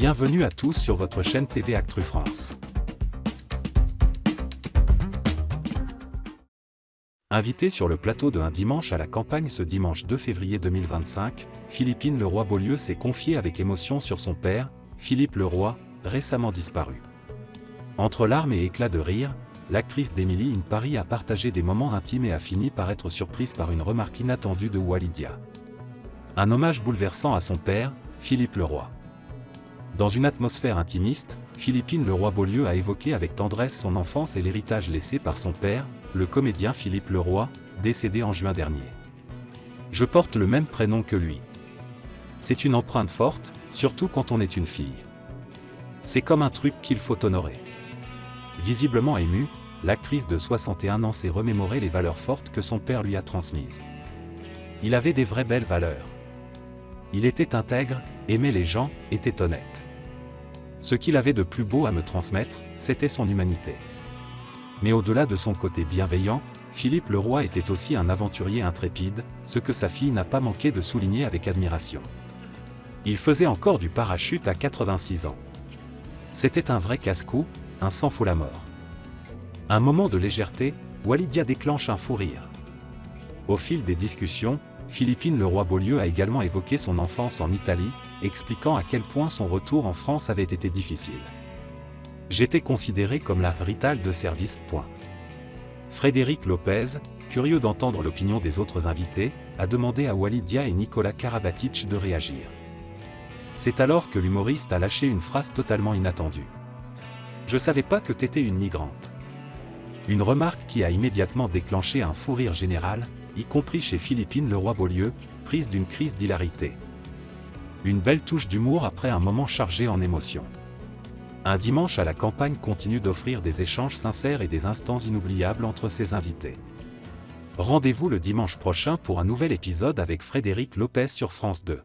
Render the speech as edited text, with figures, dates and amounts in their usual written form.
Bienvenue à tous sur votre chaîne TV Actu France. Invité sur le plateau de Un dimanche à la campagne ce dimanche 2 février 2025, Philippine Leroy-Beaulieu s'est confiée avec émotion sur son père, Philippe Leroy, récemment disparu. Entre larmes et éclats de rire, l'actrice d'Emily in Paris a partagé des moments intimes et a fini par être surprise par une remarque inattendue de Walidia. Un hommage bouleversant à son père, Philippe Leroy. Dans une atmosphère intimiste, Philippine Leroy-Beaulieu a évoqué avec tendresse son enfance et l'héritage laissé par son père, le comédien Philippe Leroy, décédé en juin dernier. Je porte le même prénom que lui. C'est une empreinte forte, surtout quand on est une fille. C'est comme un truc qu'il faut honorer. Visiblement émue, l'actrice de 61 ans s'est remémoré les valeurs fortes que son père lui a transmises. Il avait des vraies belles valeurs. Il était intègre, aimait les gens, était honnête. Ce qu'il avait de plus beau à me transmettre, c'était son humanité. Mais au-delà de son côté bienveillant, Philippe Leroy était aussi un aventurier intrépide, ce que sa fille n'a pas manqué de souligner avec admiration. Il faisait encore du parachute à 86 ans. C'était un vrai casse-cou, un sang fout la mort. Un moment de légèreté, Walidia déclenche un fou rire. Au fil des discussions, Philippine Leroy-Beaulieu a également évoqué son enfance en Italie, expliquant à quel point son retour en France avait été difficile. J'étais considéré comme la Rital de service. Frédéric Lopez, curieux d'entendre l'opinion des autres invités, a demandé à Walidia et Nicolas Karabatic de réagir. C'est alors que l'humoriste a lâché une phrase totalement inattendue. « Je savais pas que t'étais une migrante. » Une remarque qui a immédiatement déclenché un fou rire général, y compris chez Philippine Leroy-Beaulieu, prise d'une crise d'hilarité. Une belle touche d'humour après un moment chargé en émotions. Un dimanche à la campagne continue d'offrir des échanges sincères et des instants inoubliables entre ses invités. Rendez-vous le dimanche prochain pour un nouvel épisode avec Frédéric Lopez sur France 2.